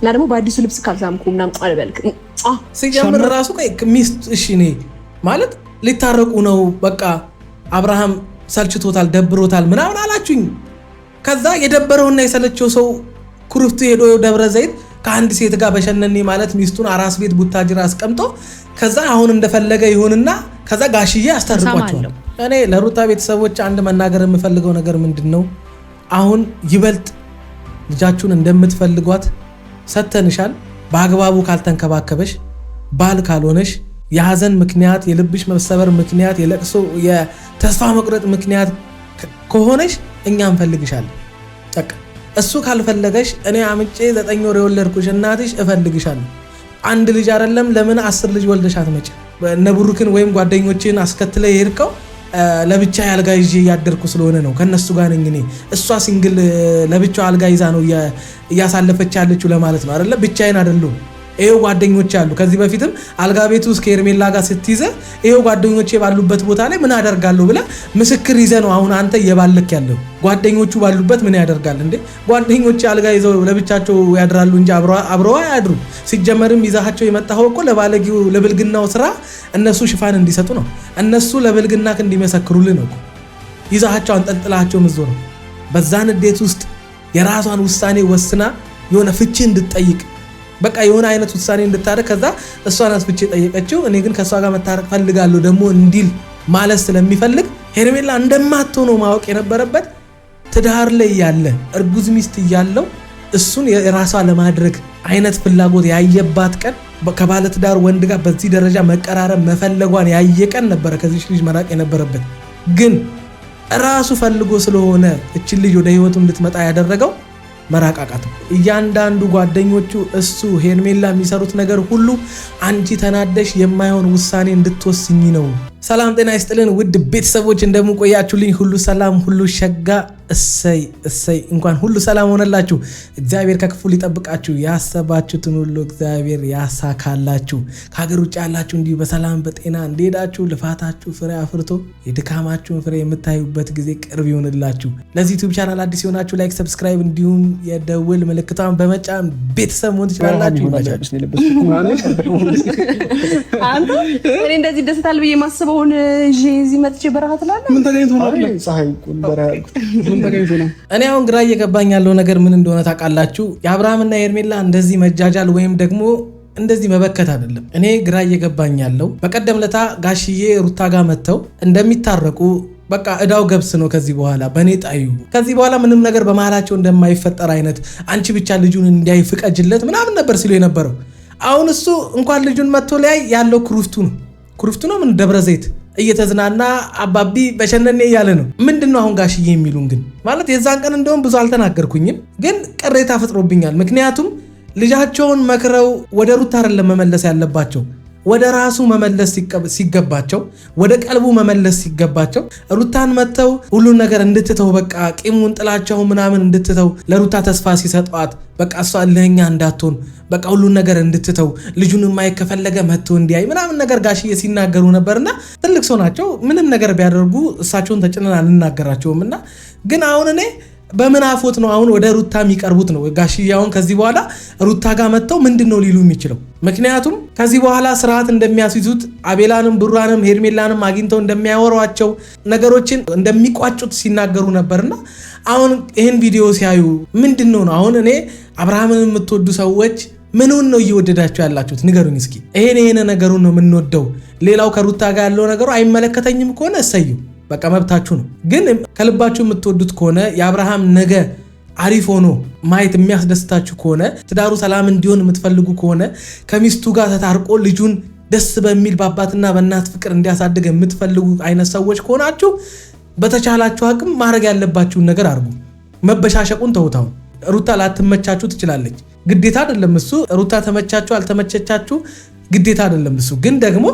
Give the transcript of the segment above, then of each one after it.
እና ደግሞ በአዲሱ ልብስ ካልሳምኩ ምናምን አልበልክ ሲጀምር ራሱ ሚስት እሺ እኔ ማለት ሊታረቁ ነው በቃ አብርሃም ሰልችቶታል ደብሮታል ምናምን አላችሁኝ። ከዛ የደበረውና የሰለቸው ሰው ኩርፍቱ ሄዶ ደብረ ዘይት ከአንድ ሴት ጋር በሸነኔ ማለት ሚስቱን አራስ ቤት ቡታጅራ አስቀምጦ ከዛ አሁን እንደፈለገ ይሁንና ከዛ ጋሽዬ አስታርቋቸዋል። እኔ ለሩታ ቤተሰቦች አንድ መናገር የምፈልገው ነገር ምንድነው አሁን ይበልጥ ልጃችሁን እንደምትፈልጓት ሰተንሻል። በአግባቡ ካልተንከባከበሽ ባል ካልሆነሽ የሐዘን ምክንያት የልብሽ መሰበር ምክንያት የለቅሶ የተስፋ መቁረጥ ምክንያት ከሆነሽ እኛ እንፈልግሻለን። በቃ እሱ ካልፈለገሽ እኔ አምጬ 9 ወር የወለድኩሽ እናትሽ እፈልግሻለሁ። አንድ ልጅ አይደለም ለምን 10 ልጅ ወልደሽ አትመጪ? ነብሩክን ወይም ጓደኞችን አስከትለ ይርቀው ለብቻ አልጋ ይዤ ያደርኩ ስለሆነ ነው ከነሱ ጋር ነኝ እኔ። እሷ ሲንግል ለብቻው አልጋ ይዛ ነው እያሳለፈች ያለችው ለማለት ነው አይደለ? ብቻዬን አይደለም። ይሄው ጓደኞች አሉ። ከዚህ በፊትም አልጋ ቤቱ ውስጥ ከኤርሜላ ጋር ስትይዘ ይሄው ጓደኞቼ ባሉበት ቦታ ላይ ምን አደርጋለሁ ብለ ምስክር ይዘ ነው አሁን አንተ እየባለክ ያለው። ጓደኞቹ ባሉበት ምን ያደርጋል እንዴ? ጓደኞቼ አልጋ ይዘው ለብቻቸው ያድራሉ እንጂ አብረው አያድሩ። ሲጀመርም ይዛቸው የመጣው እኮ ለባለጊው ለብልግናው ስራ እነሱ ሽፋን እንዲሰጡ ነው። እነሱ ለብልግናክ እንዲመሰክሩልህ ነው። ይዛቸው አንጠልጥላቸው ምዞ ነው። በዛን እንዴት ውስጥ የራሷን ውሳኔ ወስና የሆነ ፍቺ እንድትጠይቅ በቃ የሆነ አይነት ውሳኔ እንድታረግ ከዛ እሷን አስፍቼ ጠየቀችው። እኔ ግን ከሷ ጋር መታረቅ ፈልጋለሁ ደግሞ እንዲል ማለት ስለሚፈልግ ሄርሜላ እንደማትሆነው ማወቅ የነበረበት ትዳር ላይ ያለ እርጉዝ ሚስት እያለው እሱን የራሷ ለማድረግ አይነት ፍላጎት ያየባት ቀን ከባለ ትዳር ወንድ ጋር በዚህ ደረጃ መቀራረብ መፈለጓን ያየቀን ነበረ ከዚህ ልጅ መራቅ የነበረበት። ግን ራሱ ፈልጎ ስለሆነ እቺ ልጅ ወደ ህይወቱ እንድትመጣ ያደረገው መራቃቃት። እያንዳንዱ ጓደኞቹ እሱ ሄርሜላ የሚሰሩት ነገር ሁሉ አንቺ ተናደሽ የማይሆን ውሳኔ እንድትወስኝ ነው። ሰላም ጤና ይስጥልን ውድ ቤተሰቦች እንደምን ቆያችሁልኝ? ሁሉ ሰላም ሁሉ ሸጋ። እሰይ እንኳን ሁሉ ሰላም ሆነላችሁ። እግዚአብሔር ከክፉ ሊጠብቃችሁ ያሰባችሁትን ሁሉ እግዚአብሔር ያሳካላችሁ። ከሀገር ውጭ ያላችሁ እንዲሁ በሰላም በጤና እንደሄዳችሁ ልፋታችሁ ፍሬ አፍርቶ የድካማችሁን ፍሬ የምታዩበት ጊዜ ቅርብ ይሆንላችሁ። ለዚህ ዩቲዩብ ቻናል አዲስ የሆናችሁ ላይክ፣ ሰብስክራይብ እንዲሁም የደውል ምልክቷን በመጫን ቤተሰብ መሆን ትችላላችሁ። አንተ እኔ እንደዚህ ደስታል ብዬ ማስበውን እዚህ መጥቼ በረሃት ላለ ምን ተገኝቶ ነው? ፀሐይ እኔ አሁን ግራ እየገባኝ ያለው ነገር ምን እንደሆነ ታውቃላችሁ? የአብርሃምና የሄርሜላ እንደዚህ መጃጃል ወይም ደግሞ እንደዚህ መበከት አይደለም። እኔ ግራ እየገባኝ ያለው በቀደም ለታ ጋሽዬ ሩታ ጋር መጥተው እንደሚታረቁ በቃ እዳው ገብስ ነው ከዚህ በኋላ በኔ ጣዩ ከዚህ በኋላ ምንም ነገር በመሃላቸው እንደማይፈጠር አይነት አንቺ ብቻ ልጁን እንዲያይ ፍቀጅለት ምናምን ነበር ሲሉ የነበረው። አሁን እሱ እንኳን ልጁን መጥቶ ላይ ያለው ኩርፍቱ ነው ምን ደብረ ዘይት እየተዝናና አባቢ በሸነኔ እያለ ነው። ምንድነው አሁን ጋሽዬ የሚሉን ግን ማለት የዛን ቀን እንደውም ብዙ አልተናገርኩኝም፣ ግን ቅሬታ ፈጥሮብኛል። ምክንያቱም ልጃቸውን መክረው ወደ ሩታ አይደለም መመለስ ያለባቸው ወደ ራሱ መመለስ ሲገባቸው ወደ ቀልቡ መመለስ ሲገባቸው ሩታን መተው ሁሉን ነገር እንድትተው በቃ ቂሙን ጥላቸው ምናምን እንድትተው ለሩታ ተስፋ ሲሰጧት በቃ እሷ ለኛ እንዳትሆን በቃ ሁሉን ነገር እንድትተው ልጁን የማይከፈለገ መጥቶ እንዲያይ ምናምን ነገር ጋሽዬ ሲናገሩ ነበርና ትልቅ ሰው ናቸው። ምንም ነገር ቢያደርጉ እሳቸውን ተጭነን አንናገራቸውምና ግን አሁን እኔ በምን አፎት ነው አሁን ወደ ሩታ የሚቀርቡት ነው ጋሽዬ? አሁን ከዚህ በኋላ ሩታ ጋር መጥተው ምንድነው ሊሉ የሚችለው? ምክንያቱም ከዚህ በኋላ ስርዓት እንደሚያስይዙት አቤላንም ብሩራንም ሄርሜላንም አግኝተው እንደሚያወሯቸው ነገሮችን እንደሚቋጩት ሲናገሩ ነበርና አሁን ይህን ቪዲዮ ሲያዩ ምንድነው ነው አሁን እኔ አብርሃምን የምትወዱ ሰዎች ምኑን ነው እየወደዳችሁ ያላችሁት? ንገሩኝ እስኪ። ይሄን ነገሩን ነው የምንወደው፣ ሌላው ከሩታ ጋር ያለው ነገሩ አይመለከተኝም ከሆነ እሰዩ በቃ መብታችሁ ነው። ግን ከልባችሁ የምትወዱት ከሆነ የአብርሃም ነገ አሪፍ ሆኖ ማየት የሚያስደስታችሁ ከሆነ ትዳሩ ሰላም እንዲሆን የምትፈልጉ ከሆነ ከሚስቱ ጋር ተታርቆ ልጁን ደስ በሚል በአባትና በእናት ፍቅር እንዲያሳድግ የምትፈልጉ አይነት ሰዎች ከሆናችሁ በተቻላችሁ አቅም ማድረግ ያለባችሁን ነገር አድርጉ። መበሻሸቁን ተውታው። ሩታ ላትመቻችሁ ትችላለች፣ ግዴታ አይደለም እሱ። ሩታ ተመቻችሁ አልተመቸቻችሁ ግዴታ አይደለም እሱ። ግን ደግሞ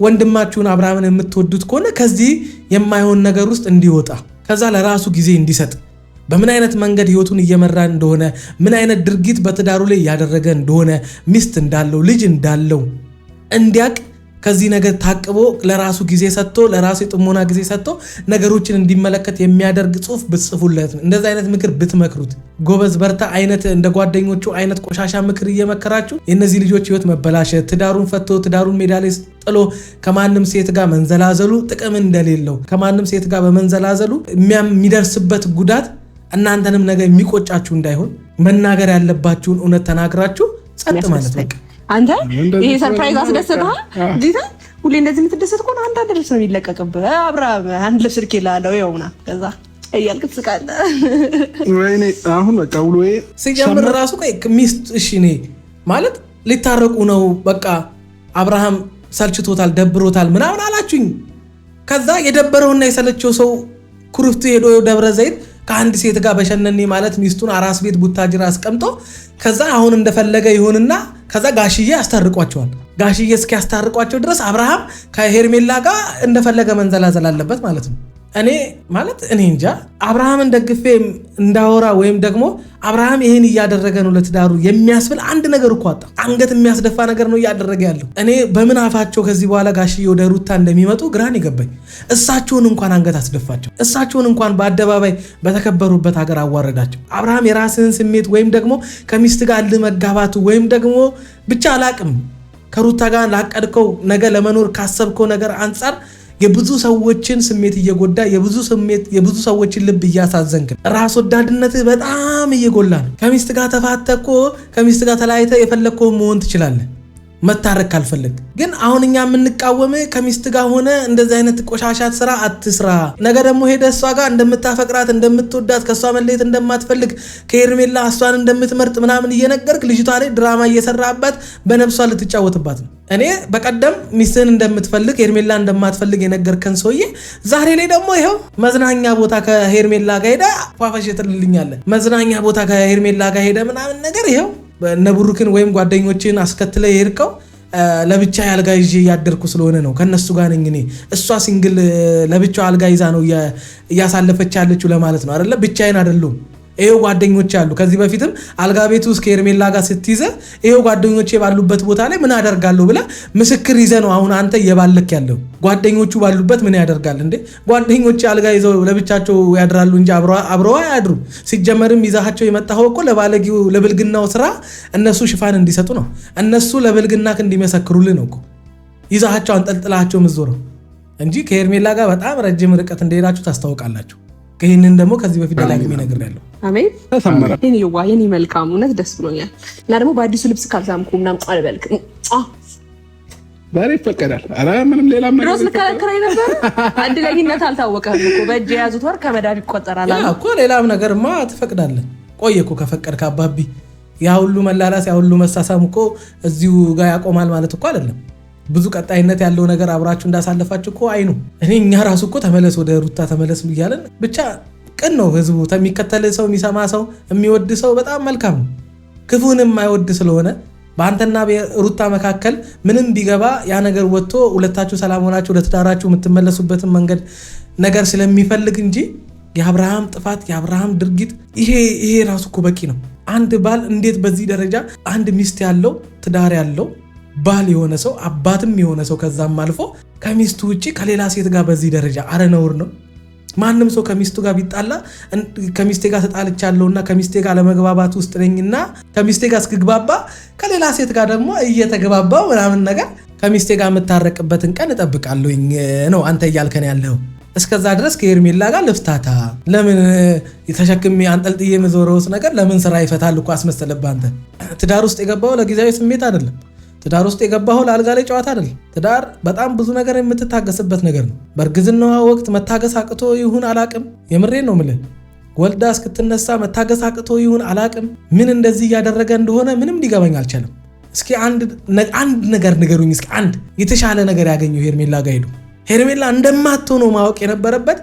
ወንድማችሁን አብርሃምን የምትወዱት ከሆነ ከዚህ የማይሆን ነገር ውስጥ እንዲወጣ ከዛ ለራሱ ጊዜ እንዲሰጥ በምን አይነት መንገድ ህይወቱን እየመራ እንደሆነ ምን አይነት ድርጊት በትዳሩ ላይ ያደረገ እንደሆነ ሚስት እንዳለው ልጅ እንዳለው እንዲያቅ ከዚህ ነገር ታቅቦ ለራሱ ጊዜ ሰጥቶ ለራሱ የጥሞና ጊዜ ሰጥቶ ነገሮችን እንዲመለከት የሚያደርግ ጽሁፍ ብትጽፉለት፣ እንደዚህ አይነት ምክር ብትመክሩት፣ ጎበዝ በርታ አይነት እንደ ጓደኞቹ አይነት ቆሻሻ ምክር እየመከራችሁ የእነዚህ ልጆች ህይወት መበላሸት፣ ትዳሩን ፈቶ ትዳሩን ሜዳ ላይ ጥሎ ከማንም ሴት ጋር መንዘላዘሉ ጥቅም እንደሌለው፣ ከማንም ሴት ጋር በመንዘላዘሉ የሚደርስበት ጉዳት እናንተንም ነገር የሚቆጫችሁ እንዳይሆን መናገር ያለባችሁን እውነት ተናግራችሁ ጸጥ ማለት ነው። አንተ ይሄ ሰርፕራይዝ አስደሰተሃል? ዲታ ሁሌ እንደዚህ የምትደሰት ከሆነ አንድ ልብስ ነው የሚለቀቅብህ። አብርሃም አንድ ልብስ ልክ ይላለው ይኸውና፣ ከዛ እያልክ ትስቃለህ። ወይኔ አሁን በቃ ውሎዬ ሲጀምር ራሱ ሚስት እሺ እኔ ማለት ሊታረቁ ነው በቃ አብርሃም ሰልችቶታል ደብሮታል ምናምን አላችሁኝ። ከዛ የደበረውና የሰለቸው ሰው ኩርፍቱ ሄዶ ደብረ ዘይት ከአንድ ሴት ጋር በሸነኔ ማለት ሚስቱን አራስ ቤት ቡታጅራ አስቀምጦ ከዛ አሁን እንደፈለገ ይሁንና ከዛ ጋሽዬ ያስታርቋቸዋል። ጋሽዬ እስኪያስታርቋቸው ድረስ አብርሃም ከሄርሜላ ጋር እንደፈለገ መንዘላዘል አለበት ማለት ነው። እኔ እንጃ አብርሃምን ደግፌ እንዳወራ ወይም ደግሞ አብርሃም ይሄን እያደረገ ነው ለትዳሩ የሚያስብል አንድ ነገር እኮ አጣ። አንገት የሚያስደፋ ነገር ነው እያደረገ ያለው። እኔ በምን አፋቸው ከዚህ በኋላ ጋሽዬ ወደ ሩታ እንደሚመጡ ግራን ይገባኝ። እሳቸውን እንኳን አንገት አስደፋቸው። እሳቸውን እንኳን በአደባባይ በተከበሩበት ሀገር አዋረዳቸው። አብርሃም የራስህን ስሜት ወይም ደግሞ ከሚስት ጋር ልመጋባቱ ወይም ደግሞ ብቻ አላቅም ከሩታ ጋር ላቀድከው ነገር ለመኖር ካሰብከው ነገር አንጻር የብዙ ሰዎችን ስሜት እየጎዳ የብዙ ሰዎችን ልብ እያሳዘንክ ራስ ወዳድነት በጣም እየጎላ ነው። ከሚስት ጋር ተፋተኮ ከሚስት ጋር ተለያይተ የፈለግከው መሆን ትችላለህ መታረቅ ካልፈለግ። ግን አሁን እኛ የምንቃወም ከሚስት ጋር ሆነ እንደዚህ አይነት ቆሻሻት ስራ አትስራ። ነገ ደግሞ ሄደ እሷ ጋር እንደምታፈቅራት እንደምትወዳት ከሷ መለየት እንደማትፈልግ ከሄርሜላ እሷን እንደምትመርጥ ምናምን እየነገርክ ልጅቷ ላይ ድራማ እየሰራባት በነፍሷ ልትጫወትባት ነው። እኔ በቀደም ሚስትህን እንደምትፈልግ ሄርሜላ እንደማትፈልግ የነገርከን ሰውዬ ዛሬ ላይ ደግሞ ይኸው መዝናኛ ቦታ ከሄርሜላ ጋር ሄደ ፏፈሽ ትልልኛለህ። መዝናኛ ቦታ ከሄርሜላ ጋር ሄደ ምናምን ነገር ይኸው ነብሩክን ወይም ጓደኞችን አስከትለ የሄድከው ለብቻ አልጋ ይዤ ያደርኩ ስለሆነ ነው ከነሱ ጋር ነኝ እኔ። እሷ ሲንግል ለብቻው አልጋ ይዛ ነው እያሳለፈች ያለችው ለማለት ነው አይደለ? ብቻዬን አይደለም። ይሄው ጓደኞች አሉ። ከዚህ በፊትም አልጋ ቤቱ ውስጥ ከሄርሜላ ጋር ስትይዘ ይሄው ጓደኞቼ ባሉበት ቦታ ላይ ምን አደርጋለሁ ብለ ምስክር ይዘ ነው አሁን አንተ እየባለክ ያለው። ጓደኞቹ ባሉበት ምን ያደርጋል እንዴ? ጓደኞቼ አልጋ ይዘው ለብቻቸው ያድራሉ እንጂ አብረው አያድሩ። ሲጀመርም ይዛቸው የመጣው እኮ ለባለጊው ለብልግናው ስራ እነሱ ሽፋን እንዲሰጡ ነው። እነሱ ለብልግናክ እንዲመሰክሩልህ ነው እኮ ይዛቸው አንጠልጥላቸው ምዞረው እንጂ ከሄርሜላ ጋር በጣም ረጅም ርቀት እንደሄዳችሁ ታስታውቃላችሁ። ይህንን ደግሞ ከዚህ በፊት ደጋግሜ ነግሬያለሁ። አሜን። የኔ መልካም እውነት ደስ ብሎኛል። እና ደግሞ በአዲሱ ልብስ ካልሳምኩ ምናምን አልበልክ ዛሬ ይፈቀዳል። ኧረ ምንም ሌላም ነገር ሮዝ ልከራከራይ ነበር። አንድ ለኝነት አልታወቀም እኮ በእጅ የያዙት ወር ከመዳብ ይቆጠራል እኮ። ሌላም ነገርማ ትፈቅዳለህ። ቆየ እኮ ከፈቀድክ አባቢ። ያ ሁሉ መላላስ ያ ሁሉ መሳሳም እኮ እዚሁ ጋር ያቆማል ማለት እኮ አይደለም። ብዙ ቀጣይነት ያለው ነገር አብራችሁ እንዳሳለፋችሁ እኮ አይኑ እኛ ራሱ እኮ ተመለስ ወደ ሩታ ተመለስ ብያለን። ብቻ ቅን ነው ህዝቡ። የሚከተል ሰው የሚሰማ ሰው የሚወድ ሰው በጣም መልካም ነው። ክፉንም የማይወድ ስለሆነ በአንተና በሩታ መካከል ምንም ቢገባ ያ ነገር ወጥቶ ሁለታችሁ ሰላም ሆናችሁ ወደ ትዳራችሁ የምትመለሱበትን መንገድ ነገር ስለሚፈልግ እንጂ የአብርሃም ጥፋት የአብርሃም ድርጊት ይሄ ራሱ እኮ በቂ ነው። አንድ ባል እንዴት በዚህ ደረጃ አንድ ሚስት ያለው ትዳር ያለው ባል የሆነ ሰው አባትም የሆነ ሰው ከዛም አልፎ ከሚስቱ ውጪ ከሌላ ሴት ጋር በዚህ ደረጃ አረ ነውር ነው። ማንም ሰው ከሚስቱ ጋር ቢጣላ ከሚስቴ ጋር ተጣልቻለሁና ከሚስቴ ጋር ለመግባባት ውስጥ ነኝና ከሚስቴ ጋር እስክግባባ ከሌላ ሴት ጋር ደግሞ እየተግባባው ምናምን ነገር ከሚስቴ ጋር የምታረቅበትን ቀን እጠብቃለሁኝ ነው አንተ እያልከን ያለው። እስከዛ ድረስ ከሄርሜላ ጋር ልፍታታ ለምን የተሸክሜ አንጠልጥዬ የምዞረውስ ነገር ለምን ስራ ይፈታል እኮ አስመሰለብህ አንተ። ትዳር ውስጥ የገባው ለጊዜያዊ ስሜት አይደለም። ትዳር ውስጥ የገባው ለአልጋ ላይ ጨዋታ አይደለም። ትዳር በጣም ብዙ ነገር የምትታገስበት ነገር ነው። በእርግዝናዋ ወቅት መታገስ አቅቶ ይሁን አላቅም፣ የምሬን ነው የምልህ። ወልዳ እስክትነሳ መታገስ አቅቶ ይሁን አላቅም፣ ምን እንደዚህ እያደረገ እንደሆነ ምንም ሊገባኝ አልቻለም። እስኪ አንድ ነገር ንገሩኝ። እስኪ አንድ የተሻለ ነገር ያገኘው ሄርሜላ ጋር ሄዱ። ሄርሜላ እንደማትሆነው ማወቅ የነበረበት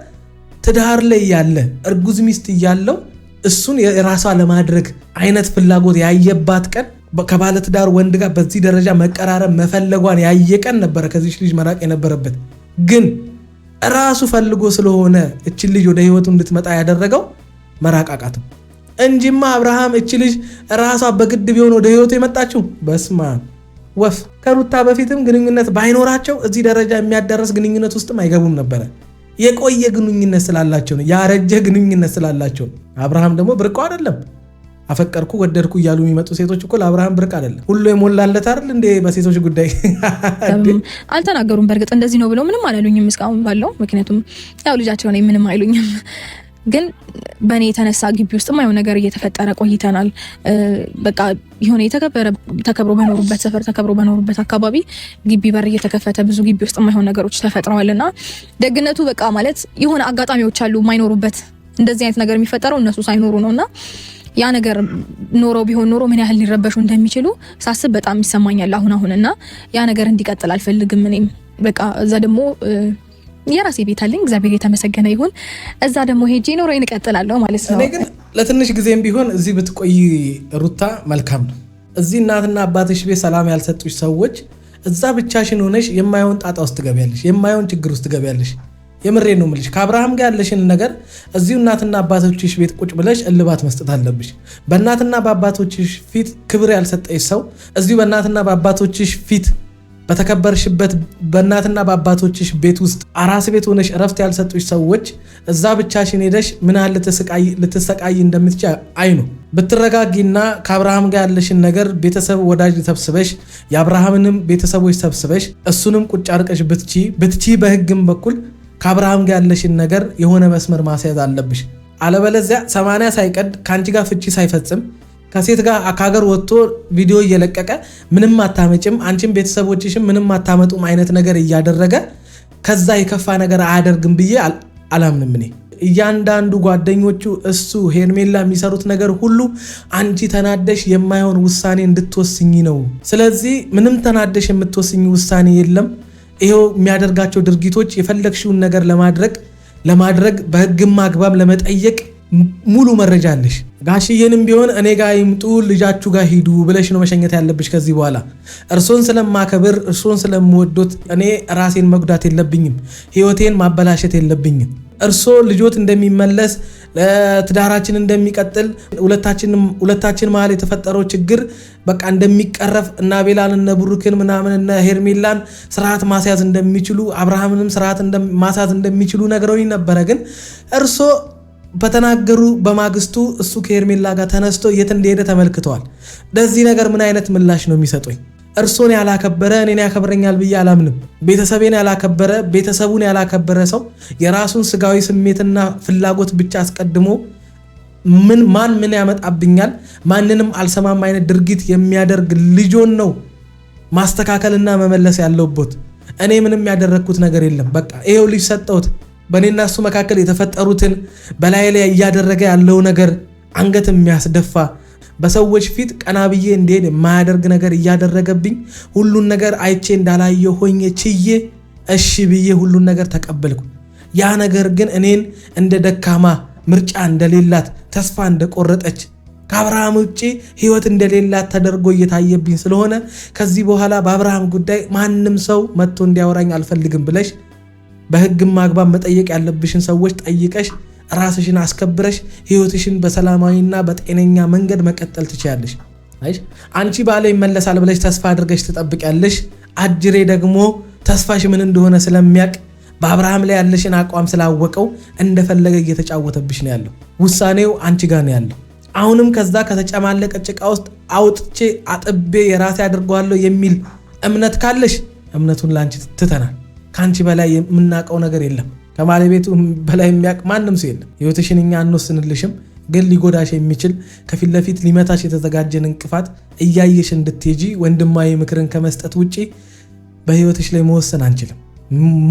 ትዳር ላይ ያለ እርጉዝ ሚስት እያለው እሱን የራሷ ለማድረግ አይነት ፍላጎት ያየባት ቀን ከባለ ትዳር ወንድ ጋር በዚህ ደረጃ መቀራረብ መፈለጓን ያየቀን ነበረ ከዚህ ልጅ መራቅ የነበረበት። ግን ራሱ ፈልጎ ስለሆነ እቺ ልጅ ወደ ህይወቱ እንድትመጣ ያደረገው መራቃቃትም እንጂማ አብርሃም እቺ ልጅ ራሷ በግድ ቢሆን ወደ ህይወቱ የመጣችው በስማ ወፍ ከሩታ በፊትም ግንኙነት ባይኖራቸው እዚህ ደረጃ የሚያዳረስ ግንኙነት ውስጥም አይገቡም ነበረ። የቆየ ግንኙነት ስላላቸው ነው፣ ያረጀ ግንኙነት ስላላቸው ነው። አብርሃም ደግሞ ብርቁ አይደለም። አፈቀርኩ ወደድኩ እያሉ የሚመጡ ሴቶች እኮ ለአብርሃም ብርቅ አይደለም። ሁሉ የሞላለት አይደል እንዴ? በሴቶች ጉዳይ አልተናገሩም። በእርግጥ እንደዚህ ነው ብለው ምንም አላሉኝም እስካሁን ባለው። ምክንያቱም ያው ልጃቸው ነው፣ ምንም አይሉኝም። ግን በእኔ የተነሳ ግቢ ውስጥ የማይሆን ነገር እየተፈጠረ ቆይተናል። በቃ የሆነ ተከብሮ በኖሩበት ሰፈር ተከብሮ በኖሩበት አካባቢ ግቢ በር እየተከፈተ ብዙ ግቢ ውስጥ የማይሆን ነገሮች ተፈጥረዋልና ደግነቱ በቃ ማለት የሆነ አጋጣሚዎች አሉ የማይኖሩበት። እንደዚህ አይነት ነገር የሚፈጠረው እነሱ ሳይኖሩ ነውና ያ ነገር ኖረው ቢሆን ኖሮ ምን ያህል ሊረበሹ እንደሚችሉ ሳስብ በጣም ይሰማኛል አሁንና ያ ነገር እንዲቀጥል አልፈልግም። እኔም በቃ እዛ ደግሞ የራሴ ቤት አለኝ፣ እግዚአብሔር የተመሰገነ ይሁን። እዛ ደግሞ ሄጄ ኖሬን እቀጥላለሁ ማለት ነው። እኔ ግን ለትንሽ ጊዜም ቢሆን እዚህ ብትቆይ ሩታ መልካም ነው። እዚህ እናትና አባትሽ ቤት ሰላም ያልሰጡሽ ሰዎች እዛ ብቻሽን ሆነሽ የማይሆን ጣጣ ውስጥ ትገቢያለሽ፣ የማይሆን ችግር ውስጥ ትገቢያለሽ። የምሬን ነው የምልሽ። ከአብርሃም ጋር ያለሽን ነገር እዚሁ እናትና አባቶችሽ ቤት ቁጭ ብለሽ እልባት መስጠት አለብሽ። በእናትና በአባቶችሽ ፊት ክብር ያልሰጠሽ ሰው እዚሁ በእናትና በአባቶችሽ ፊት በተከበርሽበት በእናትና በአባቶችሽ ቤት ውስጥ አራስ ቤት ሆነሽ እረፍት ያልሰጡሽ ሰዎች እዛ ብቻሽን ሄደሽ ምን ያህል ልትሰቃይ እንደምትች አይኑ። ብትረጋጊና ከአብርሃም ጋር ያለሽን ነገር ቤተሰብ ወዳጅ ሰብስበሽ የአብርሃምንም ቤተሰቦች ሰብስበሽ እሱንም ቁጭ አርቀሽ ብትቺ በህግም በኩል ከአብርሃም ጋር ያለሽን ነገር የሆነ መስመር ማስያዝ አለብሽ። አለበለዚያ 80 ሳይቀድ ከአንቺ ጋር ፍቺ ሳይፈጽም ከሴት ጋር ከሀገር ወጥቶ ቪዲዮ እየለቀቀ ምንም አታመጭም አንቺም ቤተሰቦችሽም ምንም አታመጡም አይነት ነገር እያደረገ ከዛ የከፋ ነገር አያደርግም ብዬ አላምንም። እኔ እያንዳንዱ ጓደኞቹ እሱ ሄርሜላ የሚሰሩት ነገር ሁሉ አንቺ ተናደሽ የማይሆን ውሳኔ እንድትወስኝ ነው። ስለዚህ ምንም ተናደሽ የምትወስኝ ውሳኔ የለም። ይሄው የሚያደርጋቸው ድርጊቶች የፈለግሽውን ነገር ለማድረግ በህግም አግባብ ለመጠየቅ ሙሉ መረጃ አለሽ። ጋሽዬንም ቢሆን እኔ ጋር ይምጡ ልጃችሁ ጋር ሂዱ ብለሽ ነው መሸኘት ያለብሽ። ከዚህ በኋላ እርሶን ስለማከብር እርሶን ስለምወዶት እኔ ራሴን መጉዳት የለብኝም፣ ህይወቴን ማበላሸት የለብኝም። እርሶ ልጆት እንደሚመለስ ለትዳራችን እንደሚቀጥል ሁለታችን መሀል የተፈጠረው ችግር በቃ እንደሚቀረፍ እና ቤላን እና ብሩክን ምናምን እና ሄርሜላን ስርዓት ማስያዝ እንደሚችሉ አብርሃምንም ስርዓት ማስያዝ እንደሚችሉ ነገረውኝ ነበረ። ግን እርሶ በተናገሩ በማግስቱ እሱ ከሄርሜላ ጋር ተነስቶ የት እንደሄደ ተመልክተዋል። ለዚህ ነገር ምን አይነት ምላሽ ነው የሚሰጡኝ? እርሶን ያላከበረ እኔን ያከብረኛል ብዬ አላምንም። ቤተሰቤን ያላከበረ ቤተሰቡን ያላከበረ ሰው የራሱን ስጋዊ ስሜትና ፍላጎት ብቻ አስቀድሞ ምን ያመጣብኛል ማንንም አልሰማም አይነት ድርጊት የሚያደርግ ልጆን ነው ማስተካከልና መመለስ ያለውበት። እኔ ምንም ያደረኩት ነገር የለም። በቃ ይሄው ልጅ ሰጠሁት። በእኔና እሱ መካከል የተፈጠሩትን በላይ ላይ እያደረገ ያለው ነገር አንገት የሚያስደፋ በሰዎች ፊት ቀና ብዬ እንዴት የማያደርግ ነገር እያደረገብኝ ሁሉን ነገር አይቼ እንዳላየው ሆኜ ችዬ እሺ ብዬ ሁሉን ነገር ተቀበልኩ። ያ ነገር ግን እኔን እንደ ደካማ ምርጫ እንደሌላት ተስፋ እንደቆረጠች ከአብርሃም ውጪ ህይወት እንደሌላት ተደርጎ እየታየብኝ ስለሆነ ከዚህ በኋላ በአብርሃም ጉዳይ ማንም ሰው መጥቶ እንዲያወራኝ አልፈልግም ብለሽ በህግም ማግባብ መጠየቅ ያለብሽን ሰዎች ጠይቀሽ ራስሽን አስከብረሽ ህይወትሽን በሰላማዊና በጤነኛ መንገድ መቀጠል ትችያለሽ። አንቺ ባለ ይመለሳል ብለሽ ተስፋ አድርገሽ ትጠብቂያለሽ። አጅሬ ደግሞ ተስፋሽ ምን እንደሆነ ስለሚያቅ በአብርሃም ላይ ያለሽን አቋም ስላወቀው እንደፈለገ እየተጫወተብሽ ነው ያለው። ውሳኔው አንቺ ጋር ነው ያለው። አሁንም ከዛ ከተጨማለቀ ጭቃ ውስጥ አውጥቼ አጥቤ የራሴ አድርጓለሁ የሚል እምነት ካለሽ እምነቱን ላንቺ ትተናል። ካንቺ በላይ የምናቀው ነገር የለም። ከማለቤቱ በላይ የሚያቅ ማንም ሰው የለም። ህይወትሽን እኛ አንወስንልሽም፣ ግን ሊጎዳሽ የሚችል ከፊት ለፊት ሊመታሽ የተዘጋጀን እንቅፋት እያየሽ እንድትሄጂ ወንድማዊ ምክርን ከመስጠት ውጪ በህይወትሽ ላይ መወሰን አንችልም።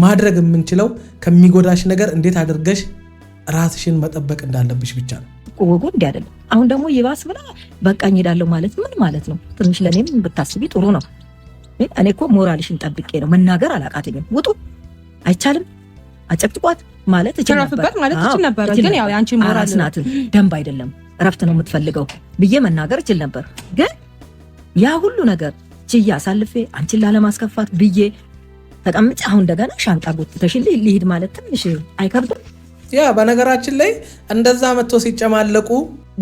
ማድረግ የምንችለው ከሚጎዳሽ ነገር እንዴት አድርገሽ ራስሽን መጠበቅ እንዳለብሽ ብቻ ነው። ወጎ እንዲህ አይደለም። አሁን ደግሞ ይባስ ብላ በቃኝ ሄዳለሁ ማለት ምን ማለት ነው? ትንሽ ለኔም ብታስቢ ጥሩ ነው። እኔ እኮ ሞራልሽን ጠብቄ ነው መናገር አላቃተኝም። ውጡ አይቻልም አጨቅጭቋት ማለት ተራፍበት ማለት እችል ነበር። ግን ያው ያንቺ ሞራል ናት ደንብ አይደለም እረፍት ነው የምትፈልገው ብዬ መናገር እችል ነበር። ግን ያ ሁሉ ነገር ችዬ አሳልፌ አንቺን ላለማስከፋት ብዬ ተቀምጬ አሁን እንደገና ሻንጣ ጎትተሽልኝ ልሂድ ማለት ትንሽ አይከብድም? ያ በነገራችን ላይ እንደዛ መጥቶ ሲጨማለቁ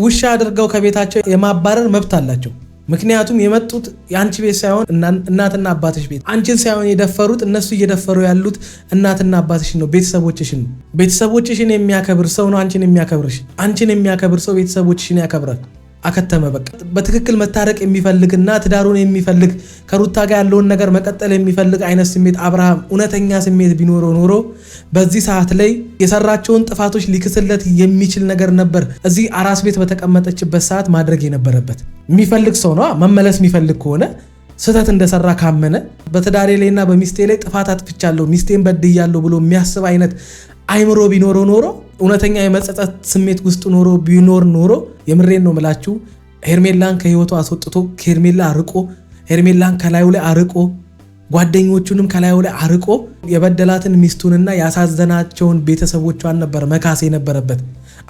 ውሻ አድርገው ከቤታቸው የማባረር መብት አላቸው። ምክንያቱም የመጡት የአንቺ ቤት ሳይሆን እናትና አባትሽ ቤት፣ አንቺን ሳይሆን የደፈሩት እነሱ እየደፈሩ ያሉት እናትና አባትሽን ነው፣ ቤተሰቦችሽን ነው። ቤተሰቦችሽን የሚያከብር ሰው ነው አንቺን የሚያከብርሽ። አንቺን የሚያከብር ሰው ቤተሰቦችሽን ያከብራል። አከተመ በቃ። በትክክል መታረቅ የሚፈልግና ትዳሩን የሚፈልግ ከሩታ ጋር ያለውን ነገር መቀጠል የሚፈልግ አይነት ስሜት አብርሃም እውነተኛ ስሜት ቢኖረው ኖሮ በዚህ ሰዓት ላይ የሰራቸውን ጥፋቶች ሊክስለት የሚችል ነገር ነበር እዚህ አራስ ቤት በተቀመጠችበት ሰዓት ማድረግ የነበረበት። የሚፈልግ ሰው ነው መመለስ የሚፈልግ ከሆነ ስህተት እንደሰራ ካመነ በትዳሬ ላይና በሚስቴ ላይ ጥፋት አጥፍቻለሁ ሚስቴን በድያለሁ ብሎ የሚያስብ አይነት አይምሮ ቢኖረው ኖሮ እውነተኛ የመጸጸት ስሜት ውስጥ ቢኖር ኖሮ የምሬን ነው ምላችሁ ሄርሜላን ከህይወቱ አስወጥቶ ከሄርሜላ አርቆ ሄርሜላን ከላዩ ላይ አርቆ ጓደኞቹንም ከላዩ ላይ አርቆ የበደላትን ሚስቱንና ያሳዘናቸውን ቤተሰቦቿን ነበር መካስ የነበረበት።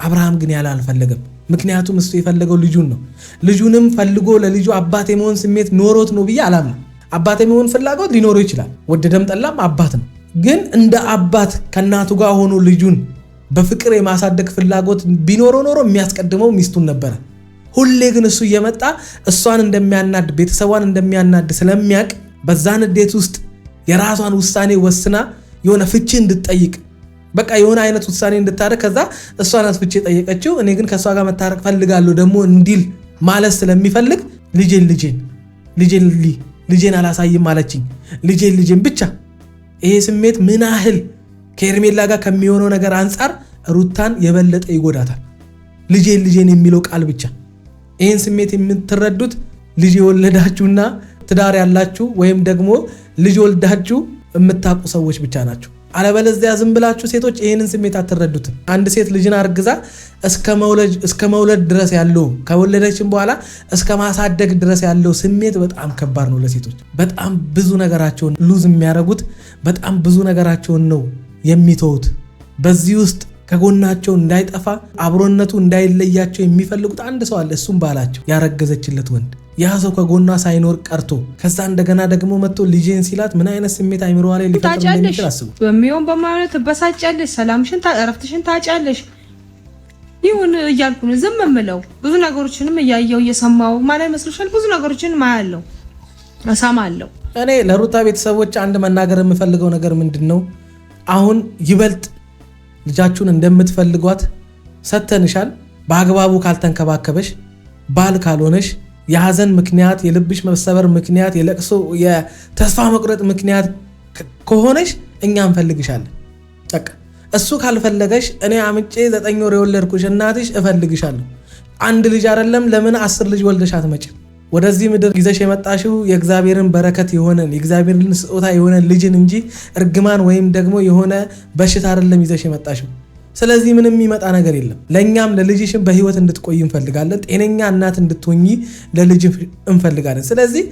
አብርሃም ግን ያለ አልፈለገም። ምክንያቱም እሱ የፈለገው ልጁን ነው። ልጁንም ፈልጎ ለልጁ አባት የመሆን ስሜት ኖሮት ነው ብዬ አላምንም። አባት የመሆን ፍላጎት ሊኖረው ይችላል። ወደደም ጠላም አባት ነው። ግን እንደ አባት ከእናቱ ጋር ሆኖ ልጁን በፍቅር የማሳደግ ፍላጎት ቢኖረው ኖሮ የሚያስቀድመው ሚስቱን ነበረ። ሁሌ ግን እሱ እየመጣ እሷን እንደሚያናድ ቤተሰቧን እንደሚያናድ ስለሚያቅ በዛ ንዴት ውስጥ የራሷን ውሳኔ ወስና የሆነ ፍቺ እንድትጠይቅ በቃ የሆነ አይነት ውሳኔ እንድታረግ ከዛ እሷን አስፍቺ ጠየቀችው። እኔ ግን ከእሷ ጋር መታረቅ ፈልጋለሁ ደግሞ እንዲል ማለት ስለሚፈልግ ልጄን አላሳይም አለችኝ። ልጄን ብቻ ይሄ ስሜት ምን ያህል ከሄርሜላ ጋር ከሚሆነው ነገር አንጻር ሩታን የበለጠ ይጎዳታል። ልጄን የሚለው ቃል ብቻ። ይህን ስሜት የምትረዱት ልጅ የወለዳችሁና ትዳር ያላችሁ ወይም ደግሞ ልጅ ወልዳችሁ የምታውቁ ሰዎች ብቻ ናቸው። አለበለዚያ ዝም ብላችሁ ሴቶች ይህንን ስሜት አትረዱትም። አንድ ሴት ልጅን አርግዛ እስከ መውለድ ድረስ ያለው ከወለደችን በኋላ እስከ ማሳደግ ድረስ ያለው ስሜት በጣም ከባድ ነው ለሴቶች። በጣም ብዙ ነገራቸውን ሉዝ የሚያደርጉት በጣም ብዙ ነገራቸውን ነው የሚተውት። በዚህ ውስጥ ከጎናቸው እንዳይጠፋ አብሮነቱ እንዳይለያቸው የሚፈልጉት አንድ ሰው አለ። እሱም ባላቸው ያረገዘችለት ወንድ። ያ ሰው ከጎኗ ሳይኖር ቀርቶ ከዛ እንደገና ደግሞ መጥቶ ልጄን ሲላት ምን አይነት ስሜት አይምሮዋ ላይ ሊፈጥር እንደሚችል አስቡ። በሚሆን በማለት ትበሳጫለሽ፣ ሰላምሽን እረፍትሽን ታጫለሽ። ይሁን እያልኩ ነው ዝም የምለው። ብዙ ነገሮችንም እያየው እየሰማው ማለት መስሎሻል። ብዙ ነገሮችን ማያለው እሰማለሁ። እኔ ለሩታ ቤተሰቦች አንድ መናገር የምፈልገው ነገር ምንድነው፣ አሁን ይበልጥ ልጃችሁን እንደምትፈልጓት ሰተንሻል። በአግባቡ ካልተንከባከበሽ፣ ባል ካልሆነሽ፣ የሐዘን ምክንያት፣ የልብሽ መሰበር ምክንያት፣ የለቅሶ የተስፋ መቁረጥ ምክንያት ከሆነሽ እኛ እንፈልግሻለን። በቃ እሱ ካልፈለገሽ እኔ አምጬ 9 ወር የወለድኩሽ እናትሽ እፈልግሻለሁ። አንድ ልጅ አይደለም ለምን 10 ልጅ ወልደሽ አትመጭም? ወደዚህ ምድር ይዘሽ የመጣሽው የእግዚአብሔርን በረከት የሆነን የእግዚአብሔርን ስጦታ የሆነ ልጅን እንጂ እርግማን ወይም ደግሞ የሆነ በሽታ አይደለም ይዘሽ የመጣሽው። ስለዚህ ምንም የሚመጣ ነገር የለም። ለኛም ለልጅሽም በህይወት እንድትቆይ እንፈልጋለን። ጤነኛ እናት እንድትሆኚ ለልጅ እንፈልጋለን። ስለዚህ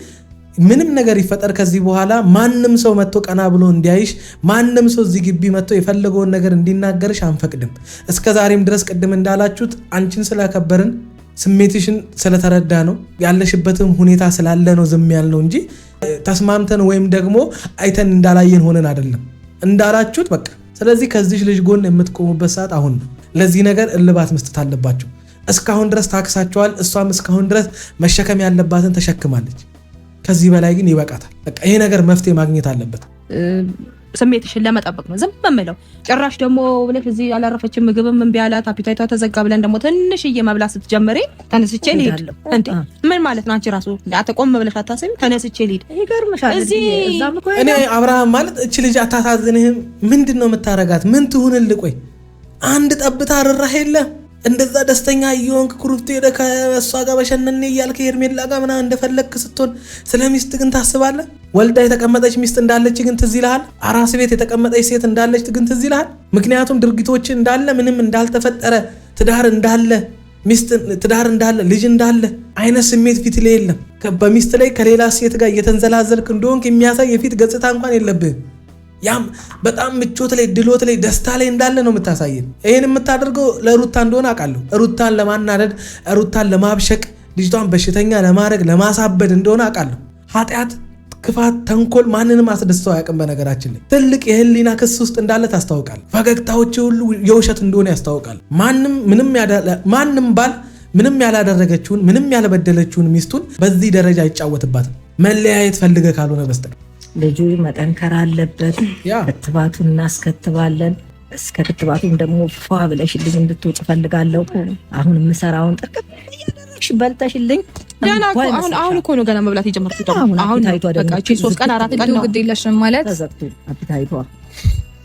ምንም ነገር ይፈጠር ከዚህ በኋላ ማንም ሰው መጥቶ ቀና ብሎ እንዲያይሽ፣ ማንም ሰው እዚህ ግቢ መጥቶ የፈለገውን ነገር እንዲናገርሽ አንፈቅድም። እስከዛሬም ድረስ ቅድም እንዳላችሁት አንቺን ስላከበርን ስሜትሽን ስለተረዳ ነው ያለሽበትም ሁኔታ ስላለ ነው ዝም ያልነው እንጂ ተስማምተን ወይም ደግሞ አይተን እንዳላየን ሆነን አይደለም እንዳላችሁት በቃ። ስለዚህ ከዚህ ልጅ ጎን የምትቆሙበት ሰዓት አሁን ነው። ለዚህ ነገር እልባት መስጠት አለባችሁ። እስካሁን ድረስ ታክሳቸዋል። እሷም እስካሁን ድረስ መሸከም ያለባትን ተሸክማለች። ከዚህ በላይ ግን ይበቃታል። በቃ ይሄ ነገር መፍትሄ ማግኘት አለበት። ስሜትሽን ለመጠበቅ ነው ዝም በመለው። ጭራሽ ደግሞ ብለሽ እዚህ ያላረፈችው ምግብም እምቢ አላት፣ አፒታይቷ ተዘጋ ብለን ደግሞ ትንሽዬ መብላት ስትጀምሪ ተነስቼ ልሂድ እንዴ? ምን ማለት ነው? አንቺ ራሱ አትቆም ብለሽ አታስቢ? ተነስቼ ልሂድ ይገርምሻል። እኔ አብርሃም ማለት እቺ ልጅ አታሳዝንህም? ምንድነው የምታረጋት? ምን ትሁንልህ? ቆይ አንድ ጠብታ ርራህ የለ እንደዛ ደስተኛ እየሆንክ ኩሩፍቱ ሄደ ከእሷ ጋር በሸነኔ እያልክ ሄርሜላ ጋር ምናምን እንደፈለግክ ስትሆን ስለ ሚስት ግን ታስባለህ? ወልዳ የተቀመጠች ሚስት እንዳለች ግን ትዝ ይልሃል? አራስ ቤት የተቀመጠች ሴት እንዳለች ግን ትዝ ይልሃል? ምክንያቱም ድርጊቶች እንዳለ ምንም እንዳልተፈጠረ ትዳር እንዳለ ሚስት ትዳር እንዳለ ልጅ እንዳለ አይነት ስሜት ፊት ላይ የለም። በሚስት ላይ ከሌላ ሴት ጋር እየተንዘላዘልክ እንደሆንክ የሚያሳይ የፊት ገጽታ እንኳን የለብህም። ያም በጣም ምቾት ላይ ድሎት ላይ ደስታ ላይ እንዳለ ነው የምታሳየን። ይሄን የምታደርገው ለሩታ እንደሆነ አውቃለሁ። ሩታን ለማናደድ፣ ሩታን ለማብሸቅ፣ ልጅቷን በሽተኛ ለማድረግ ለማሳበድ እንደሆነ አውቃለሁ። ኃጢአት፣ ክፋት፣ ተንኮል ማንንም አስደስተው አያውቅም። በነገራችን ላይ ትልቅ የህሊና ክስ ውስጥ እንዳለ ታስታውቃል። ፈገግታዎች ሁሉ የውሸት እንደሆነ ያስታውቃል። ማንም ባል ምንም ያላደረገችውን ምንም ያልበደለችውን ሚስቱን በዚህ ደረጃ አይጫወትባትም። መለያየት ፈልገ ካልሆነ በስተቀር ልጁ መጠንከር አለበት። ክትባቱን እናስከትባለን። እስከ ክትባቱም ደግሞ ፏ ብለሽልኝ እንድትወጪ ፈልጋለሁ። አሁን የምሰራውን ጥርቅም እያደረግሽ በልተሽልኝ ገና አሁን እኮ ነው ገና መብላት የጀመርኩት። አሁን በቃ 3 ቀን 4 ቀን ነው ግድ የለሽም ማለት ተዘግቶ አፕታይቷ።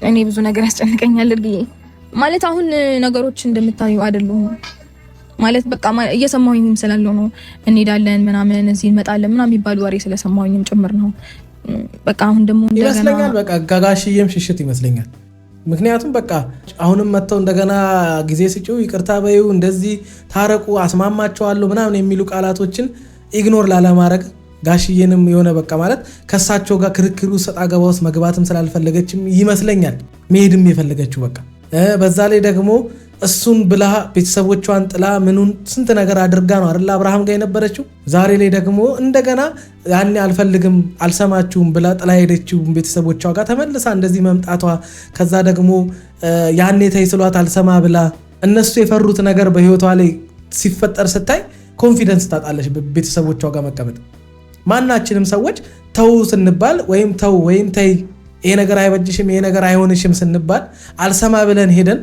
እኔ ብዙ ነገር ያስጨንቀኛል እርግዬ ማለት አሁን ነገሮች እንደምታዩ አይደሉም ማለት በቃ እየሰማሁኝም ስላለው ነው እንሄዳለን ምናምን እዚህ እንመጣለን ምናምን የሚባል ወሬ ስለሰማሁኝም ጭምር ነው። በቃ አሁን ደግሞ እንደገና ይመስለኛል በቃ ጋጋሽዬም ሽሽት ይመስለኛል። ምክንያቱም በቃ አሁንም መተው እንደገና ጊዜ ስጪው ይቅርታ በይው እንደዚህ ታረቁ አስማማቸዋለሁ ምናምን የሚሉ ቃላቶችን ኢግኖር ላለማድረግ ጋሽዬንም የሆነ በቃ ማለት ከሳቸው ጋር ክርክሩ ሰጣ ገባ ውስጥ መግባትም ስላልፈለገችም ይመስለኛል መሄድም የፈለገችው በቃ በዛ ላይ ደግሞ እሱን ብላ ቤተሰቦቿን ጥላ ምኑን ስንት ነገር አድርጋ ነው አይደል አብርሃም ጋር የነበረችው። ዛሬ ላይ ደግሞ እንደገና ያኔ አልፈልግም አልሰማችሁም ብላ ጥላ ሄደችው ቤተሰቦቿ ጋር ተመልሳ እንደዚህ መምጣቷ ከዛ ደግሞ ያኔ ተይስሏት አልሰማ ብላ እነሱ የፈሩት ነገር በህይወቷ ላይ ሲፈጠር ስታይ ኮንፊደንስ ታጣለች ቤተሰቦቿ ጋር መቀመጥ። ማናችንም ሰዎች ተው ስንባል ወይም ተው ወይም ተይ ይሄ ነገር አይበጅሽም ይሄ ነገር አይሆንሽም ስንባል አልሰማ ብለን ሄደን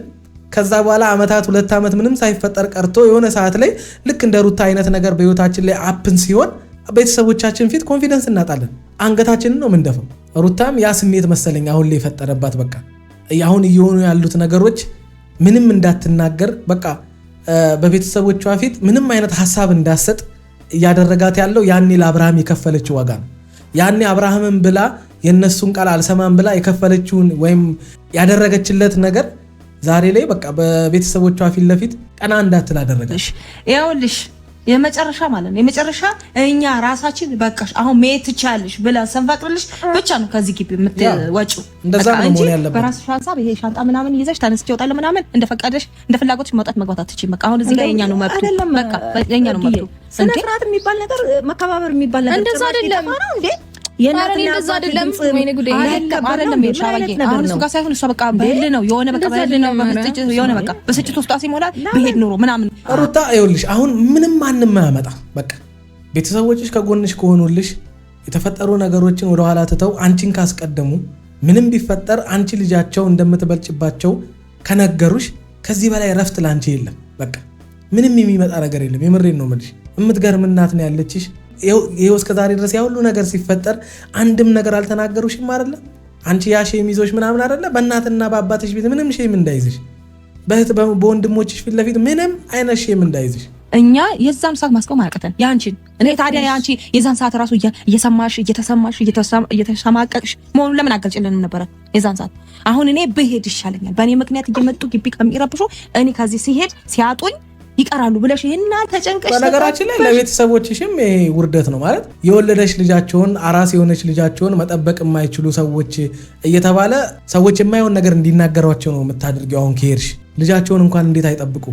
ከዛ በኋላ አመታት 2 አመት ምንም ሳይፈጠር ቀርቶ የሆነ ሰዓት ላይ ልክ እንደ ሩታ አይነት ነገር በህይወታችን ላይ አፕን ሲሆን ቤተሰቦቻችን ፊት ኮንፊደንስ እናጣለን። አንገታችንን ነው ምንደፈው። ሩታም ያ ስሜት መሰለኝ አሁን ላይ የፈጠረባት በቃ አሁን እየሆኑ ያሉት ነገሮች ምንም እንዳትናገር በቃ በቤተሰቦቿ ፊት ምንም አይነት ሐሳብ እንዳሰጥ እያደረጋት ያለው ያኔ ለአብርሃም የከፈለችው ዋጋ ነው። ያኔ አብርሃምን ብላ የነሱን ቃል አልሰማም ብላ የከፈለችውን ወይም ያደረገችለት ነገር ዛሬ ላይ በቃ በቤተሰቦቿ ፊት ለፊት ቀና እንዳትል አደረገች። ይኸውልሽ የመጨረሻ ማለት ነው የመጨረሻ እኛ ራሳችን በቃሽ አሁን መሄድ ትቻለሽ ብለን ሰንፈቅልሽ ብቻ ነው ከዚህ ግቢ የምትወጪው። እንደዛ ነው መሆን ያለበት። በራስሽ ሐሳብ ይሄ ሻንጣ ምናምን ይዘሽ ተነስቼ እወጣለሁ ምናምን እንደፈቀደሽ እንደፍላጎትሽ መውጣት መግባት አትችይም። በቃ አሁን እዚህ ጋር የኛ ነው መብቱ። በቃ የኛ ነው መብቱ። ስነ ስርዓት የሚባል ነገር መከባበር የሚባል ነገር እንደዛ አይደለም እንዴ? እንደዛ አይደለም። ወይኔ ጉዴ አይደለም ይሻላል። አሁን እሱ ጋር ሳይሆን እሷ በቃ በህል ነው የሆነ በቃ በህል ነው የሆነ በቃ በስጭት ውስጥ ሲሞላ በሄድ ኑሮ ምናምን ሩታ ይኸውልሽ አሁን ምንም ማንም አያመጣ በቃ ቤተሰቦችሽ ከጎንሽ ከሆኑልሽ የተፈጠሩ ነገሮችን ወደ ኋላ ትተው አንቺን ካስቀደሙ ምንም ቢፈጠር አንቺ ልጃቸው እንደምትበልጭባቸው ከነገሩሽ ከዚህ በላይ ረፍት ላንቺ የለም። በቃ ምንም የሚመጣ ነገር የለም። የምሬን ነው የምልሽ። የምትገርም እናት ነው ያለችሽ። ይሄው እስከ ዛሬ ድረስ ያ ሁሉ ነገር ሲፈጠር አንድም ነገር አልተናገሩሽም አይደለ? አንቺ ያ ሼም ይዞሽ ምናምን አይደለ? በእናትና በአባትሽ ፊት ምንም ሼም እንዳይዝሽ፣ በወንድሞችሽ ፊት ለፊት ምንም አይነት ሼም እንዳይዝሽ። እኛ የዛን ሰዓት ማስቆም አያቀተን ያንቺን እኔ ታዲያ ያንቺ የዛን ሰዓት ራሱ እየሰማሽ እየተሰማሽ እየተሰማቀቅሽ መሆኑን ለምን አገልጭልንም ነበረ የዛን ሰዓት። አሁን እኔ ብሄድ ይሻለኛል በእኔ ምክንያት እየመጡ ግቢ ከሚረብሹ እኔ ከዚህ ሲሄድ ሲያጡኝ ይቀራሉ ብለሽ ይሄና ተጨንቀሽ። በነገራችን ላይ ለቤተሰቦችሽም ይሄ ውርደት ነው ማለት የወለደሽ ልጃቸውን አራስ የሆነች ልጃቸውን መጠበቅ የማይችሉ ሰዎች እየተባለ ሰዎች የማይሆን ነገር እንዲናገሯቸው ነው የምታደርጊው። አሁን ከሄድሽ ልጃቸውን እንኳን እንዴት አይጠብቁ?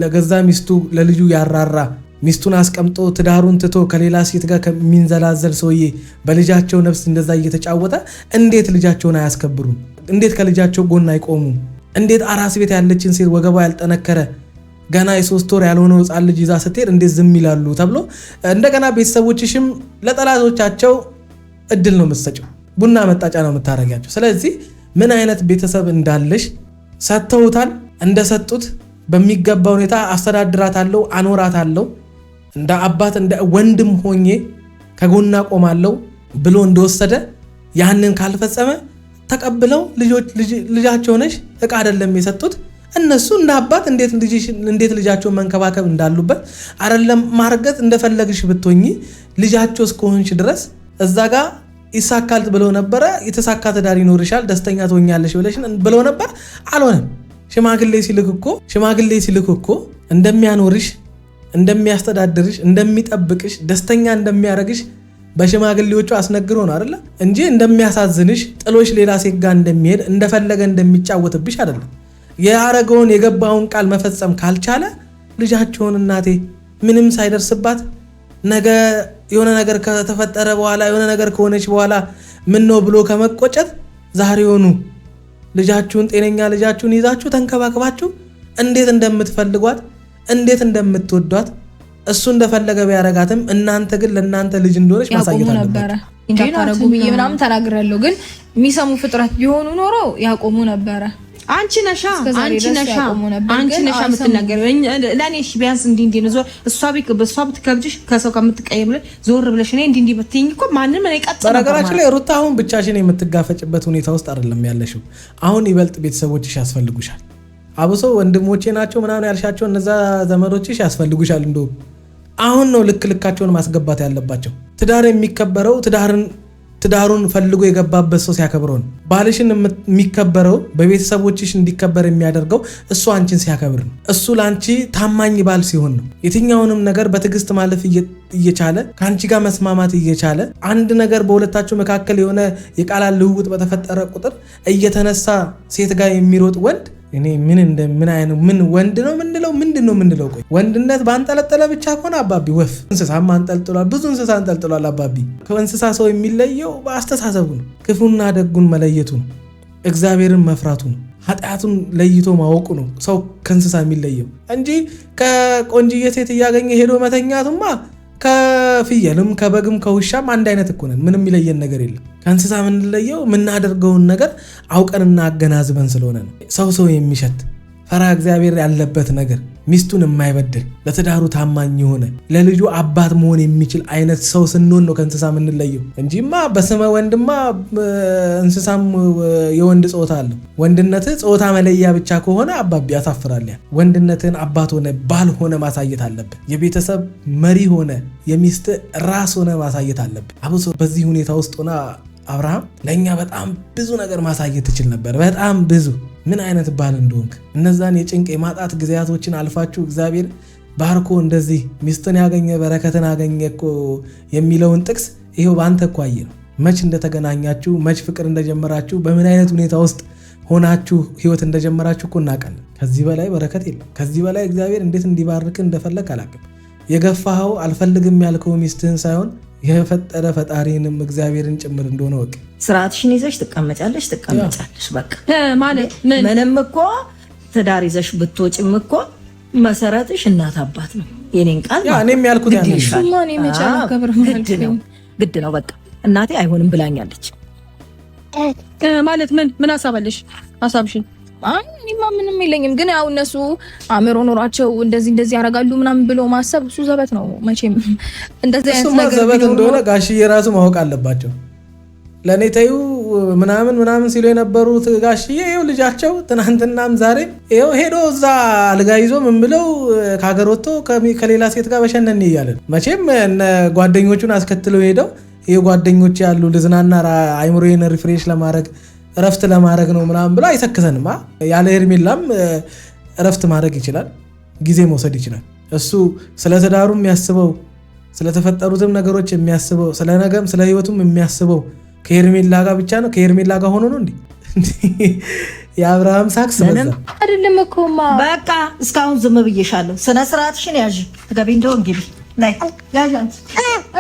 ለገዛ ሚስቱ ለልጁ ያራራ ሚስቱን አስቀምጦ ትዳሩን ትቶ ከሌላ ሴት ጋር ከሚንዘላዘል ሰውዬ በልጃቸው ነፍስ እንደዛ እየተጫወተ እንዴት ልጃቸውን አያስከብሩም? እንዴት ከልጃቸው ጎን አይቆሙም? እንዴት አራስ ቤት ያለችን ሴት ወገቧ ያልጠነከረ ገና የ3 ወር ያልሆነው ህፃን ልጅ ይዛ ስትሄድ እንዴት ዝም ይላሉ ተብሎ እንደገና ቤተሰቦችሽም ለጠላቶቻቸው እድል ነው የምትሰጪው፣ ቡና መጣጫ ነው የምታረጋቸው። ስለዚህ ምን አይነት ቤተሰብ እንዳለሽ ሰጥተውታል። እንደሰጡት በሚገባ ሁኔታ አስተዳድራታለሁ፣ አኖራታለሁ፣ እንደ አባት እንደ ወንድም ሆኜ ከጎና ቆማለሁ ብሎ እንደወሰደ ያንን ካልፈጸመ ተቀብለው ልጃቸው ነሽ እቃ አይደለም የሰጡት እነሱ እንደ አባት እንዴት ልጃቸውን መንከባከብ እንዳሉበት አይደለም ማርገዝ እንደፈለግሽ ብትሆኚ ልጃቸው እስከሆንሽ ድረስ እዛ ጋር ይሳካል ብለው ነበረ። የተሳካ ትዳር ይኖርሻል ደስተኛ ትሆኛለሽ ብለው ነበር። አልሆነም። ሽማግሌ ሲልክ እኮ እንደሚያኖርሽ፣ እንደሚያስተዳድርሽ፣ እንደሚጠብቅሽ፣ ደስተኛ እንደሚያረግሽ በሽማግሌዎቹ አስነግሮ ነው አይደለ እንጂ እንደሚያሳዝንሽ፣ ጥሎሽ ሌላ ሴት ጋር እንደሚሄድ፣ እንደፈለገ እንደሚጫወትብሽ አይደለም። ያረገውን የገባውን ቃል መፈጸም ካልቻለ ልጃቸውን እናቴ ምንም ሳይደርስባት ነገ የሆነ ነገር ከተፈጠረ በኋላ የሆነ ነገር ከሆነች በኋላ ምን ነው ብሎ ከመቆጨት ዛሬውኑ ልጃችሁን ጤነኛ ልጃችሁን ይዛችሁ ተንከባክባችሁ እንዴት እንደምትፈልጓት እንዴት እንደምትወዷት እሱ እንደፈለገ ቢያረጋትም እናንተ ግን ለእናንተ ልጅ እንደሆነች ማሳየት ነበረ። እንዳታረጉ ብዬ ምናምን ተናግሬያለሁ። ግን የሚሰሙ ፍጥረት ቢሆኑ ኖሮ ያቆሙ ነበረ። አንቺ ነሻ የምትናገር ለኔ እሺ ቢያንስ እንዲህ ነው ዞር እሷ ብትከብጅሽ ከሰው ከምትቀየም ዞር ብለሽ እኔ እንዲህ ብትይኝ እኮ ማንንም እኔ ቀጥ ነው። በነገራችን ላይ ሩታ አሁን ብቻሽን የምትጋፈጭበት ሁኔታ ውስጥ አይደለም ያለሽው። አሁን ይበልጥ ቤተሰቦችሽ ያስፈልጉሻል። አብሶ ወንድሞቼ ናቸው ምናምን ያልሻቸው እነዛ ዘመዶችሽ ያስፈልጉሻል። እንደውም አሁን ነው ልካቸውን ማስገባት ያለባቸው። ትዳር የሚከበረው ትዳሩን ፈልጎ የገባበት ሰው ሲያከብረው ነው። ባልሽን የሚከበረው በቤተሰቦችሽ እንዲከበር የሚያደርገው እሱ አንቺን ሲያከብር ነው። እሱ ለአንቺ ታማኝ ባል ሲሆን ነው። የትኛውንም ነገር በትዕግስት ማለፍ እየቻለ ከአንቺ ጋር መስማማት እየቻለ አንድ ነገር በሁለታችሁ መካከል የሆነ የቃላት ልውውጥ በተፈጠረ ቁጥር እየተነሳ ሴት ጋር የሚሮጥ ወንድ እኔ ምን ወንድ ነው ምንድነው? ቆይ ወንድነት ባንጠለጠለ ብቻ ከሆነ አባቢ ወፍ እንስሳም አንጠልጥሏል። ብዙ እንስሳ አንጠልጥሏል አባቢ። ከእንስሳ ሰው የሚለየው በአስተሳሰቡ ነው። ክፉና ደጉን መለየቱ ነው። እግዚአብሔርን መፍራቱ ነው። ኃጢአቱን ለይቶ ማወቁ ነው ሰው ከእንስሳ የሚለየው እንጂ ከቆንጅዬ ሴት እያገኘ ሄዶ መተኛቱማ ከፍየልም ከበግም ከውሻም አንድ አይነት እኮ ነን። ምንም የሚለየን ነገር የለም። ከእንስሳ የምንለየው የምናደርገውን ነገር አውቀንና አገናዝበን ስለሆነ ነው። ሰው የሚሸት ፈራ እግዚአብሔር ያለበት ነገር፣ ሚስቱን የማይበድል ለትዳሩ ታማኝ የሆነ ለልጁ አባት መሆን የሚችል አይነት ሰው ስንሆን ነው ከእንስሳ የምንለየው እንጂማ በስመ ወንድማ እንስሳም የወንድ ጾታ አለው። ወንድነት ጾታ መለያ ብቻ ከሆነ አባቢ ያሳፍራል። ወንድነትን አባት ሆነ ባል ሆነ ማሳየት አለብን። የቤተሰብ መሪ ሆነ የሚስት ራስ ሆነ ማሳየት አለብን። አብሶ በዚህ ሁኔታ ውስጥ ሆና አብርሃም ለእኛ በጣም ብዙ ነገር ማሳየት ትችል ነበር። በጣም ብዙ ምን አይነት ባል እንደሆንክ እነዛን የጭንቅ የማጣት ጊዜያቶችን አልፋችሁ እግዚአብሔር ባርኮ እንደዚህ ሚስትን ያገኘ በረከትን አገኘ እኮ የሚለውን ጥቅስ ይሄው በአንተ እኮ አየ ነው። መች እንደተገናኛችሁ መች ፍቅር እንደጀመራችሁ በምን አይነት ሁኔታ ውስጥ ሆናችሁ ህይወት እንደጀመራችሁ እኮ እናውቃለን። ከዚህ በላይ በረከት የለም። ከዚህ በላይ እግዚአብሔር እንዴት እንዲባርክ እንደፈለግ አላውቅም። የገፋኸው አልፈልግም ያልከው ሚስትህን ሳይሆን የፈጠረ ፈጣሪንም እግዚአብሔርን ጭምር እንደሆነ ወቅ ስርዓትሽን ይዘሽ ትቀመጫለሽ። በቃ ማለት ምንም እኮ ትዳር ይዘሽ ብትወጪም እኮ መሰረትሽ እናት አባት ነው። የኔን ቃል እኔም ያልኩት ግድ ነው። በቃ እናቴ አይሆንም ብላኛለች ማለት ምን ሀሳባለሽ? ሀሳብሽን እኔማ ምንም የለኝም። ግን ያው እነሱ አእምሮ ኖሯቸው እንደዚህ ያደርጋሉ ምናምን ብሎ ማሰብ እሱ ዘበት ነው። መቼም እንደዚህ አይነት ነገር ዘበት እንደሆነ ጋሽዬ ራሱ ማወቅ አለባቸው። ለኔ ተይው ምናምን ሲሉ የነበሩት ጋሽዬ ይኸው ልጃቸው ትናንትናም ዛሬ ይኸው ሄዶ እዛ አልጋ ይዞ ምን ብለው ከሀገር ወጥቶ ከሌላ ሴት ጋር በሸነን እያለን መቼም እነ ጓደኞቹን አስከትለው ሄደው ይሄ ጓደኞች ያሉ ልዝናና አይምሮዬን ሪፍሬሽ ለማድረግ እረፍት ለማድረግ ነው ምናምን ብሎ አይሰክሰንም። ያለ ሄርሜላም እረፍት ማድረግ ይችላል፣ ጊዜ መውሰድ ይችላል። እሱ ስለ ትዳሩ የሚያስበው ስለተፈጠሩትም ነገሮች የሚያስበው ስለ ነገም ስለ ህይወቱም የሚያስበው ከሄርሜላ ጋር ብቻ ነው። ከሄርሜላ ጋር ሆኖ ነው እንዴ? የአብርሃም ሳክስ አይደለም እኮማ። በቃ እስካሁን ዝም ብዬሻለሁ። ስነ ስርዓትሽን ያዥ። ትገቢ እንደው እንግዲህ ላይ ያዣንት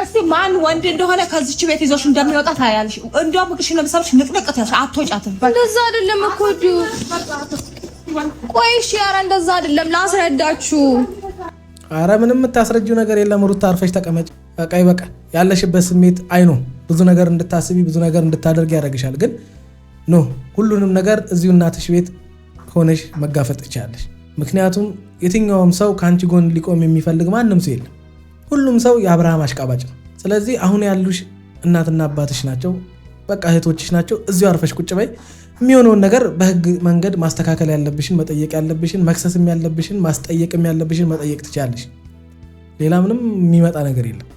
እስቲ ማን ወንድ እንደሆነ ከዚች ቤት ይዞሽ እንደሚወጣ ታያለሽ። እንደው ምክሽ ነው ሰብሽ ንቅንቅ ታያለሽ። አትወጫትም። እንደዛ አይደለም እኮ ቆይ እሺ፣ ኧረ እንደዛ አይደለም። ላስረዳችሁ። ኧረ ምንም የምታስረጂው ነገር የለም። ሩታ አርፈሽ ተቀመጭ። በቃ ይበቃ። ያለሽበት ስሜት አይኖ ብዙ ነገር እንድታስቢ ብዙ ነገር እንድታደርግ ያደርግሻል። ግን ኖ ሁሉንም ነገር እዚሁ እናትሽ ቤት ሆነሽ መጋፈጥ ትችያለሽ። ምክንያቱም የትኛውም ሰው ከአንቺ ጎን ሊቆም የሚፈልግ ማንም ሰው የለም። ሁሉም ሰው የአብርሃም አሽቃባጭ ነው። ስለዚህ አሁን ያሉሽ እናትና አባትሽ ናቸው፣ በቃ እህቶችሽ ናቸው። እዚሁ አርፈሽ ቁጭ በይ። የሚሆነውን ነገር በህግ መንገድ ማስተካከል ያለብሽን መጠየቅ ያለብሽን፣ መክሰስም ያለብሽን ማስጠየቅም ያለብሽን መጠየቅ ትችያለሽ። ሌላ ምንም የሚመጣ ነገር የለም።